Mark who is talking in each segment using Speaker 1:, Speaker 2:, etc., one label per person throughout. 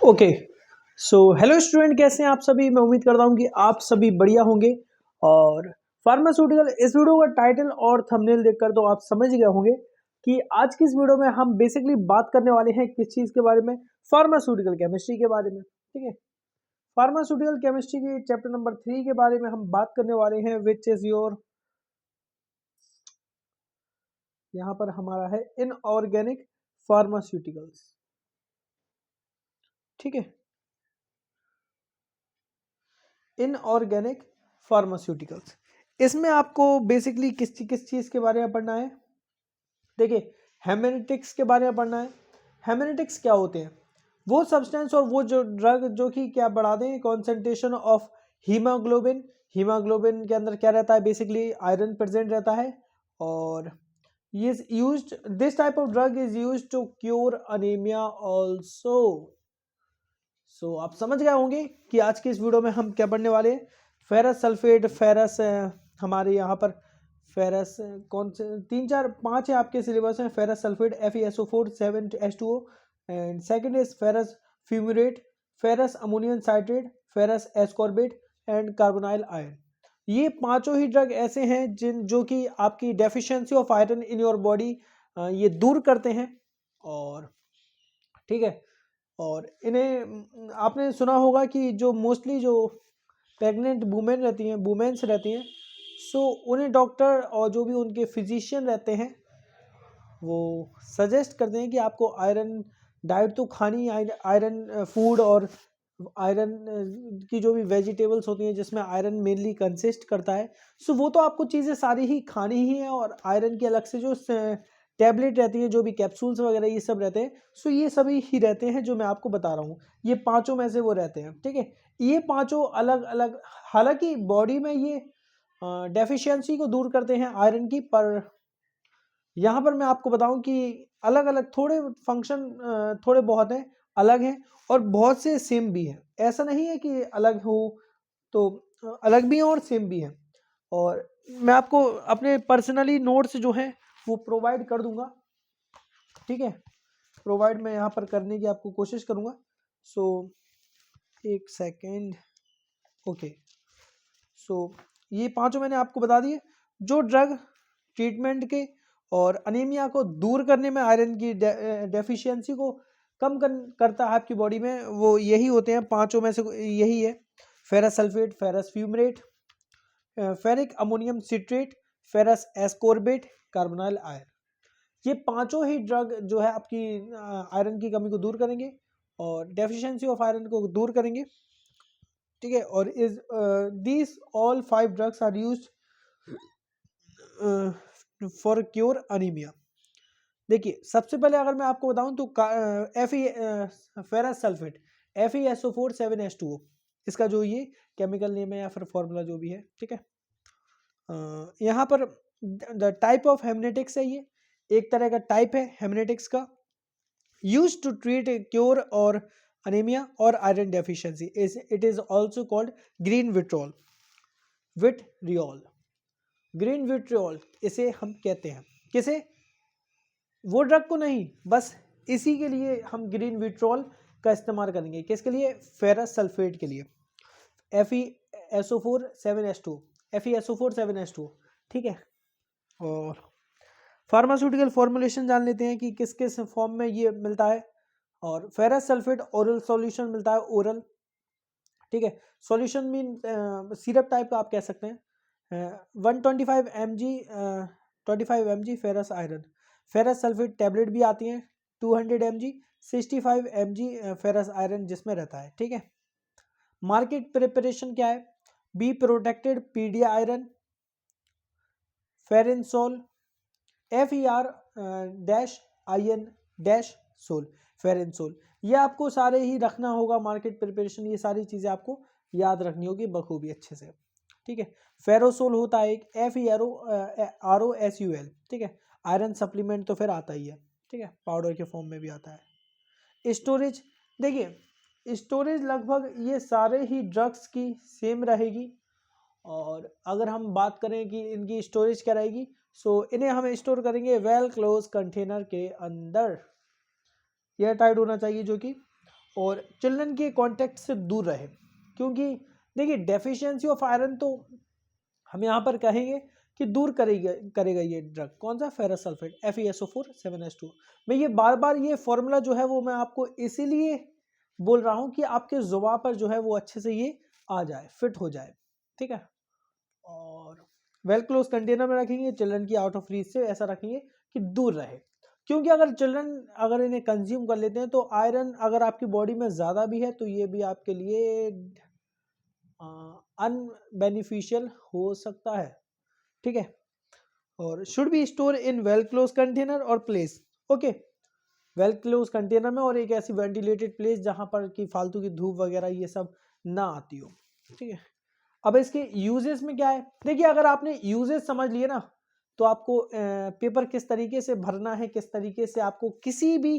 Speaker 1: Okay. So hello student, कैसे हैं आप सभी। मैं उम्मीद करता हूं कि आप सभी बढ़िया होंगे। और फार्मास्यूटिकल इस वीडियो का टाइटल और थंबनेल देखकर तो आप समझ गए होंगे कि आज की इस वीडियो में हम बेसिकली बात करने वाले हैं किस चीज़ के बारे में। फार्मास्यूटिकल केमिस्ट्री के बारे में। ठीक है, फार्मास्यूटिकल केमिस्ट्री के चैप्टर नंबर 3 के बारे में हम बात करने वाले हैं, विच इज योर, यहाँ पर हमारा है इनऑर्गेनिक फार्मास्यूटिकल्स। ठीक है, इनऑर्गेनिक फार्मास्यूटिकल्स। इसमें आपको बेसिकली किस चीज़ के बारे में पढ़ना है। देखिए, हेमेनेटिक्स के बारे में पढ़ना है। हेमेनेटिक्स क्या होते हैं? वो सब्सटेंस और वो जो ड्रग जो कि क्या बढ़ा दें कॉन्सेंट्रेशन ऑफ हीमोग्लोबिन। हीमोग्लोबिन के अंदर क्या रहता है? बेसिकली आयरन प्रेजेंट रहता है। और ये used, this type of drug is used to cure anaemia also. So आप समझ गए होंगे कि आज की इस वीडियो में हम क्या पढ़ने वाले हैं। फेरस सल्फेट, फेरस हमारे यहाँ पर फेरस कौन से 3 4 5 है आपके सिलेबस में। Ferrous sulphate FeSO4 7H2O, and second is ferrous fumarate, ferrous ammonium citrate, ferrous ascorbate and carbonyl iron. ये पांचों ही ड्रग ऐसे हैं जिन जो कि आपकी deficiency of iron in your body ये दूर करते हैं। और ठीक है, और इन्हें आपने सुना होगा कि जो मोस्टली जो प्रेग्नेंट वुमेन रहती हैं, वुमेन्स रहती हैं, सो उन्हें डॉक्टर और जो भी उनके फिजिशियन रहते हैं वो सजेस्ट करते हैं कि आपको आयरन डाइट तो खानी, आयरन फूड और आयरन की जो भी वेजिटेबल्स होती हैं जिसमें आयरन मेनली कंसिस्ट करता है, सो वो तो आपको चीज़ें सारी ही खानी ही है। और आयरन की अलग से जो टैबलेट रहती है, जो भी कैप्सूल्स वगैरह ये सब रहते हैं, सो ये सभी ही रहते हैं जो मैं आपको बता रहा हूँ। ये पांचों में से वो रहते हैं। ठीक है, ये पांचों अलग अलग, हालांकि बॉडी में ये डेफिशिएंसी को दूर करते हैं आयरन की, पर यहाँ पर मैं आपको बताऊं कि अलग अलग थोड़े फंक्शन थोड़े बहुत हैं, अलग हैं, और बहुत से सेम भी हैं। ऐसा नहीं है कि अलग हो तो अलग भी हैं और सेम भी हैं। और मैं आपको अपने पर्सनली नोट्स जो हैं वो प्रोवाइड कर दूंगा। ठीक है, प्रोवाइड मैं यहाँ पर करने की आपको कोशिश करूँगा। सो एक सेकेंड। ओके, सो ये पांचों मैंने आपको बता दिए। जो ड्रग ट्रीटमेंट के और अनीमिया को दूर करने में, आयरन की डेफिशिएंसी को कम करता है आपकी बॉडी में, वो यही होते हैं। पांचों में से यही है: ferrous sulphate, ferrous fumarate, ferric ammonium citrate, ferrous ascorbate, carbonyl iron. ये पांचों ही ड्रग जो है आपकी आयरन की कमी को दूर करेंगे और डेफिशिएंसी ऑफ आयरन को दूर करेंगे। ठीक है, और is these all 5 drugs are used for cure anaemia. देखिए, सबसे पहले अगर मैं आपको बताऊं तो फेरस सल्फेट FeSO4 7H2O, इसका जो ये केमिकल नेम है या फिर फॉर्मूला जो भी है। ठीक है, यहाँ पर द टाइप ऑफ हेमनेटिक्स है, ये एक तरह का टाइप है हेमनेटिक्स का, यूज टू ट्रीट क्योर और अनीमिया और iron deficiency. It is also called green vitriol, vitriol, green vitriol इसे हम कहते हैं। किसे? वो ड्रग को नहीं, बस इसी के लिए हम ग्रीन विट्रोल का इस्तेमाल करेंगे। किसके लिए? फेरस सल्फेट के लिए, FeSO4 7H2, FeSO4 7H2। ठीक है, और फार्मास्यूटिकल फॉर्मुलेशन जान लेते हैं कि किस किस फॉर्म में ये मिलता है। और फेरस सल्फेट ओरल सॉल्यूशन मिलता है, ओरल। ठीक है, सॉल्यूशन मीन सिरप टाइप का आप कह सकते हैं। 125 mg 25 mg ferrous iron. Ferrous sulphate tablet भी आती हैं 200 mg, 65 mg फेरस आयरन जिसमें रहता है। ठीक है, मार्केट प्रिपरेशन क्या है? B protected pedia iron, ferinsol, FER-IN-सोल, फेरिनसोल। ये आपको सारे ही रखना होगा, मार्केट प्रिपरेशन, ये सारी चीज़ें आपको याद रखनी होगी बखूबी अच्छे से। ठीक है, फेरोसोल होता है एक, FeROSUL। ठीक है, आयरन सप्लीमेंट तो फिर आता ही है। ठीक है, पाउडर के फॉर्म में भी आता है। स्टोरेज, देखिए स्टोरेज लगभग ये सारे ही ड्रग्स की सेम रहेगी। और अगर हम बात करें कि इनकी स्टोरेज क्या रहेगी, सो इन्हें हम स्टोर करेंगे वेल क्लोज कंटेनर के अंदर, एयर टाइट होना चाहिए जो कि, और चिल्ड्रन के कॉन्टेक्ट से दूर रहे, क्योंकि देखिए डेफिशिएंसी ऑफ आयरन तो हम यहाँ पर कहेंगे कि दूर करेगा ये ड्रग। कौन सा? Ferrous sulphate FeSO4 7H2। मैं ये बार बार ये फॉर्मूला जो है वो मैं आपको इसीलिए बोल रहा हूँ कि आपके जुबान पर जो है वो अच्छे से ये आ जाए, फिट हो जाए, ठीक है। और वेल क्लोज कंटेनर में रखेंगे, चिल्ड्रन की आउट ऑफ रीच से ऐसा रखेंगे कि दूर रहे, क्योंकि अगर चिल्ड्रन अगर इन्हें कंज्यूम कर लेते हैं तो आयरन अगर आपकी बॉडी में ज़्यादा भी है तो ये भी आपके लिए अनबेनिफिशियल हो सकता है, ठीक है। और should be store in well close container और place, okay, well close container में और एक ऐसी वेंटिलेटेड प्लेस जहां पर कि फालतू की धूप वगैरह ये सब ना आती हो, ठीक है। अब इसके यूजेस में क्या है, देखिए अगर आपने यूजेस समझ लिए ना तो आपको पेपर किस तरीके से भरना है, किस तरीके से आपको किसी भी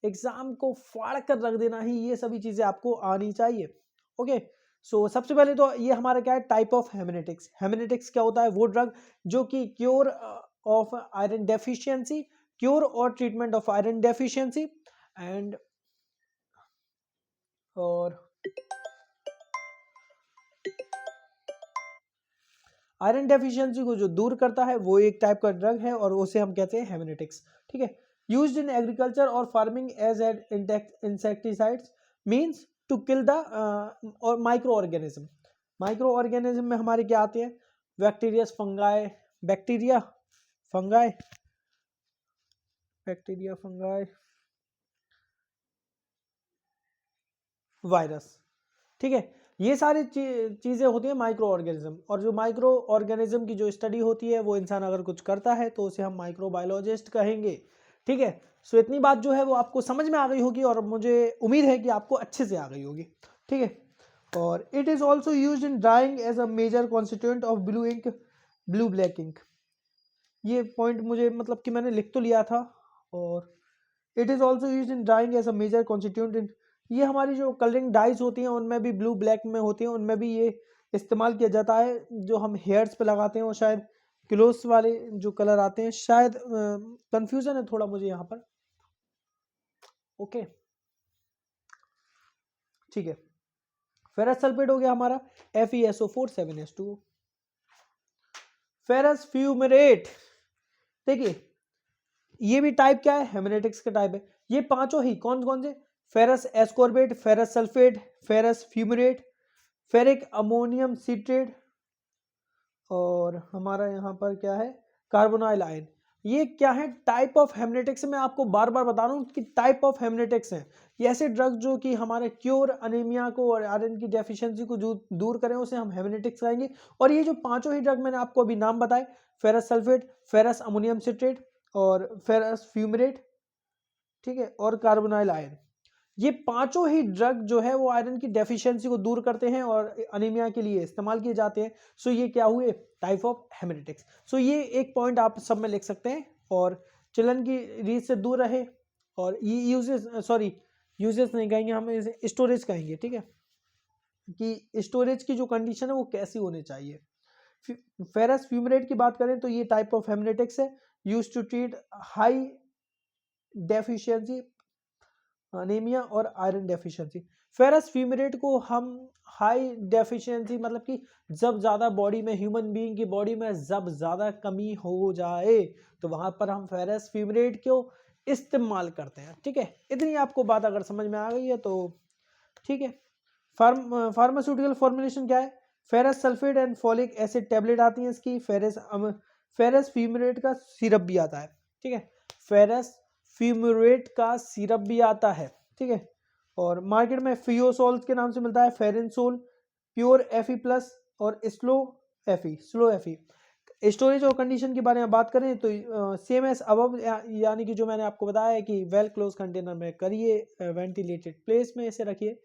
Speaker 1: एग्जाम को फाड़ कर रख देना है, ये सभी चीजें आपको आनी चाहिए, ओके। सो सबसे पहले तो ये हमारा क्या है, टाइप ऑफ हेमेनेटिक्स। हेमेनेटिक्स क्या होता है? वो ड्रग जो कि cure of iron deficiency, cure और treatment of iron deficiency and और आयरन डेफिशिएंसी को जो दूर करता है वो एक टाइप का ड्रग है और उसे हम कहते हैं हेमेनेटिक्स, ठीक है। यूज्ड इन एग्रीकल्चर और farming as an insecticides means to kill the और माइक्रो ऑर्गेनिज्म। माइक्रो ऑर्गेनिज्म में हमारे क्या आते हैं? Bacteria, fungi, bacteria, fungi, bacteria, fungi, virus, ठीक है। ये सारी चीजें होती हैं माइक्रो ऑर्गेनिज्म, और जो माइक्रो ऑर्गेनिज्म की जो स्टडी होती है वो इंसान अगर कुछ करता है तो उसे हम माइक्रोबायोलॉजिस्ट कहेंगे, ठीक है। सो इतनी बात जो है वो आपको समझ में आ गई होगी और मुझे उम्मीद है कि आपको अच्छे से आ गई होगी, ठीक है। और it is also use in drawing as a major constituent of blue ink, blue black ink. ये पॉइंट मुझे मतलब कि मैंने लिख तो लिया था। और it is also use in drawing as a major constituent in, ये हमारी जो कलरिंग डाइज होती हैं उनमें भी, ब्लू ब्लैक में होती हैं उनमें भी ये इस्तेमाल किया जाता है, जो हम हेयर्स पे लगाते हैं। और शायद क्लोथ्स वाले जो कलर आते हैं, शायद कंफ्यूजन है थोड़ा मुझे यहाँ पर, ओके, ठीक है। फेरस सल्फेट हो गया हमारा FeSO4 7H2। फेरस फ्यूमरेट, देखिए ये भी टाइप क्या है? हेमेनेटिक्स का टाइप है। ये पांचों ही कौन कौन से? Ferrous ascorbate, ferrous sulphate, ferrous fumarate, ferric ammonium citrate, और हमारा यहाँ पर क्या है? Carbonyl iron. ये क्या है? Type of haematinics. में आपको बार बार बता रहा हूँ कि टाइप ऑफ हेमेनेटिक्स हैं ये ऐसे ड्रग जो कि हमारे क्योर अनीमिया को और आयरन की डेफिशिएंसी को जो दूर करें उसे हम हेमेनेटिक्स कहेंगे। और ये जो पांचों ही ड्रग मैंने आपको अभी नाम बताए, ferrous sulphate, ferrous ammonium citrate और फेरस फ्यूमरेट, ठीक है, और कार्बोनाइल आयन, ये पांचों ही ड्रग जो है वो आयरन की डेफिशिएंसी को दूर करते हैं और अनीमिया के लिए इस्तेमाल किए जाते हैं। सो ये क्या हुए? Type of हेमेनेटिक्स। सो ये एक पॉइंट आप सब में लिख सकते हैं। और चिल्ड्रन की रीच से दूर रहे, और ये यूजेस, सॉरी यूजेस नहीं कहेंगे हम, इसे स्टोरेज कहेंगे, ठीक है, कि स्टोरेज की जो कंडीशन है वो कैसी होनी चाहिए। फेरस फ्यूमरेट की बात करें तो ये टाइप ऑफ हेमेनेटिक्स है, use to treat high deficiency, anaemia और आयरन डेफिशिएंसी। फेरस फ्यूमरेट को हम हाई डेफिशिएंसी मतलब कि जब ज़्यादा बॉडी में, ह्यूमन बीइंग की बॉडी में जब ज़्यादा कमी हो जाए तो वहाँ पर हम फेरस फ्यूमरेट को इस्तेमाल करते हैं, ठीक है। इतनी आपको बात अगर समझ में आ गई है तो ठीक है। फार्मास्यूटिकल फॉर्मुलेशन क्या है? Ferrous sulphate and folic acid tablet आती हैं इसकी। फेरस फ्यूमरेट का सिरप भी आता है, ठीक है, फेरस फ्यूमरेट का सिरप भी आता है, ठीक है। और मार्केट में फियोसोल के नाम से मिलता है, फेरेंसोल, प्योर Fe प्लस और स्लो Fe। स्टोरेज और कंडीशन के बारे में बात करें तो सेम एज अबव, यानी कि जो मैंने आपको बताया है कि वेल क्लोज कंटेनर में करिए, वेंटिलेटेड प्लेस में इसे रखिए,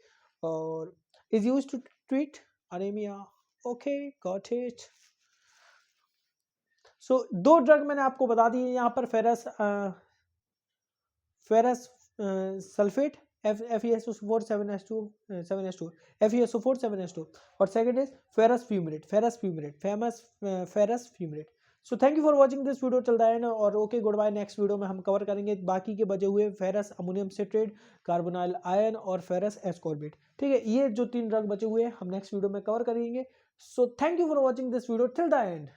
Speaker 1: और is use to treat anaemia, okay, got it. So दो ड्रग मैंने आपको बता दिए यहाँ पर, ferrous sulphate FeSO4 7H2 FeSO4 7H2, और second is ferrous fumarate, ferrous fumarate, ferrous fumarate. So thank you for watching this video till the end और okay good bye. Next video में हम कवर करेंगे बाकी के बचे हुए ferrous ammonium citrate, carbonyl iron और फेरस एस्कॉर्बिट। ठीक है, ये जो 3 ड्रग बचे हुए हैं हम नेक्स्ट वीडियो में कवर करेंगे। सो thank you for watching this video till the and.